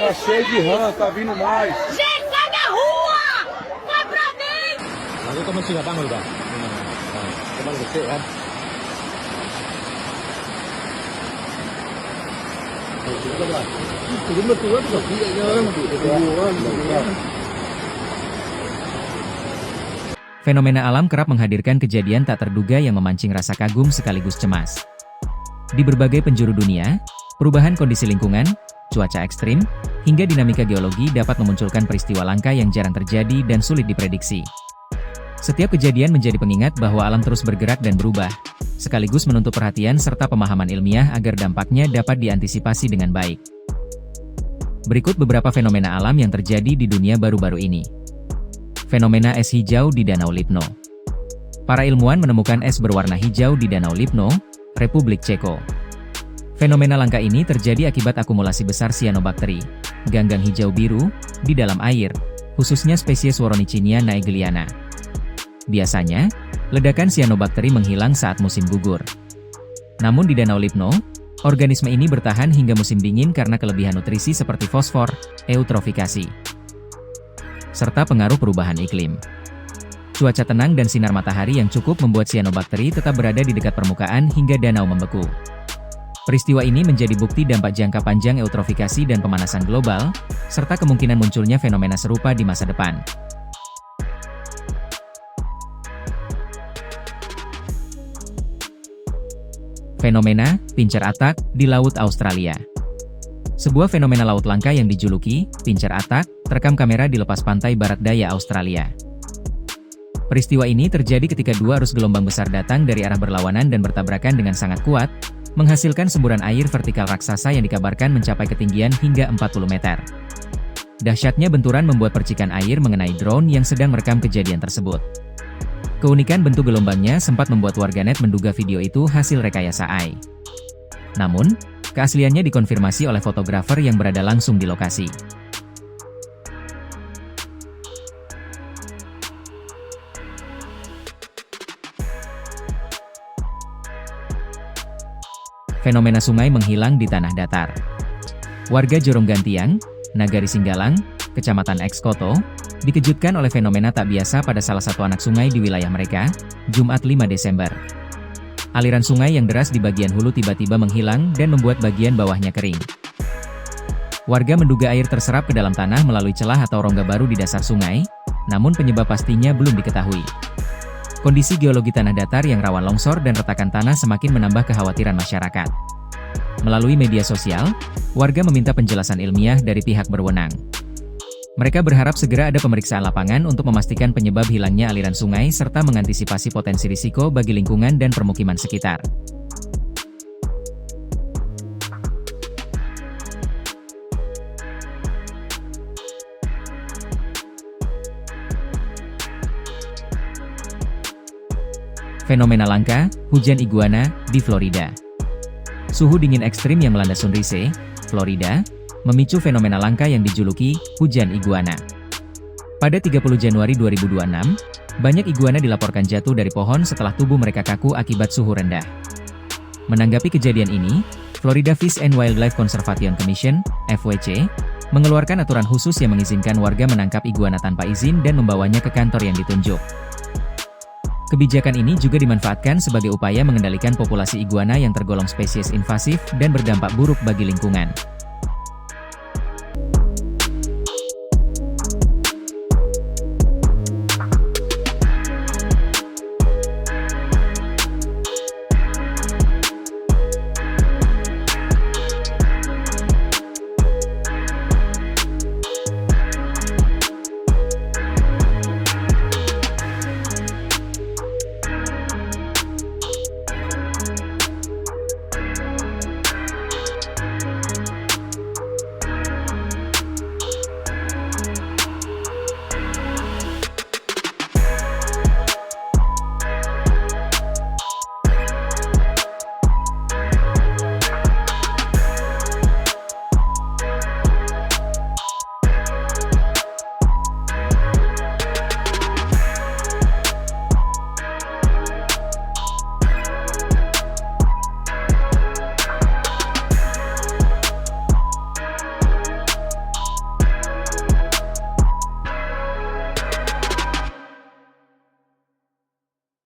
Tá cheio de rã, tá vindo mais. Gente, sai da rua! Sai pra mim! Lalu kamu sudah bangun udah? Teman gede kan? Fenomena alam kerap menghadirkan kejadian tak terduga yang memancing rasa kagum sekaligus cemas. Di berbagai penjuru dunia, perubahan kondisi lingkungan, cuaca ekstrim, hingga dinamika geologi dapat memunculkan peristiwa langka yang jarang terjadi dan sulit diprediksi. Setiap kejadian menjadi pengingat bahwa alam terus bergerak dan berubah, sekaligus menuntut perhatian serta pemahaman ilmiah agar dampaknya dapat diantisipasi dengan baik. Berikut beberapa fenomena alam yang terjadi di dunia baru-baru ini. Fenomena es hijau di Danau Lipno. Para ilmuwan menemukan es berwarna hijau di Danau Lipno, Republik Ceko. Fenomena langka ini terjadi akibat akumulasi besar sianobakteri, ganggang hijau biru, di dalam air, khususnya spesies Woronychia naegeliana. Biasanya, ledakan sianobakteri menghilang saat musim gugur. Namun di Danau Lipno, organisme ini bertahan hingga musim dingin karena kelebihan nutrisi seperti fosfor, eutrofikasi, serta pengaruh perubahan iklim. Cuaca tenang dan sinar matahari yang cukup membuat sianobakteri tetap berada di dekat permukaan hingga danau membeku. Peristiwa ini menjadi bukti dampak jangka panjang eutrofikasi dan pemanasan global, serta kemungkinan munculnya fenomena serupa di masa depan. Fenomena Pincer Attack di Laut Australia. Sebuah fenomena laut langka yang dijuluki Pincer Attack terekam kamera di lepas pantai barat daya Australia. Peristiwa ini terjadi ketika dua arus gelombang besar datang dari arah berlawanan dan bertabrakan dengan sangat kuat, menghasilkan semburan air vertikal raksasa yang dikabarkan mencapai ketinggian hingga 40 meter. Dahsyatnya benturan membuat percikan air mengenai drone yang sedang merekam kejadian tersebut. Keunikan bentuk gelombangnya sempat membuat warganet menduga video itu hasil rekayasa AI. Namun, keasliannya dikonfirmasi oleh fotografer yang berada langsung di lokasi. Fenomena sungai menghilang di tanah datar. Warga Joronggantiang, Nagari Singgalang, Kecamatan Ekskoto, dikejutkan oleh fenomena tak biasa pada salah satu anak sungai di wilayah mereka, Jumat 5 Desember. Aliran sungai yang deras di bagian hulu tiba-tiba menghilang dan membuat bagian bawahnya kering. Warga menduga air terserap ke dalam tanah melalui celah atau rongga baru di dasar sungai, namun penyebab pastinya belum diketahui. Kondisi geologi tanah datar yang rawan longsor dan retakan tanah semakin menambah kekhawatiran masyarakat. Melalui media sosial, warga meminta penjelasan ilmiah dari pihak berwenang. Mereka berharap segera ada pemeriksaan lapangan untuk memastikan penyebab hilangnya aliran sungai serta mengantisipasi potensi risiko bagi lingkungan dan permukiman sekitar. Fenomena langka, hujan iguana, di Florida. Suhu dingin ekstrim yang melanda Sunrise, Florida, memicu fenomena langka yang dijuluki hujan iguana. Pada 30 Januari 2026, banyak iguana dilaporkan jatuh dari pohon setelah tubuh mereka kaku akibat suhu rendah. Menanggapi kejadian ini, Florida Fish and Wildlife Conservation Commission, FWC, mengeluarkan aturan khusus yang mengizinkan warga menangkap iguana tanpa izin dan membawanya ke kantor yang ditunjuk. Kebijakan ini juga dimanfaatkan sebagai upaya mengendalikan populasi iguana yang tergolong spesies invasif dan berdampak buruk bagi lingkungan.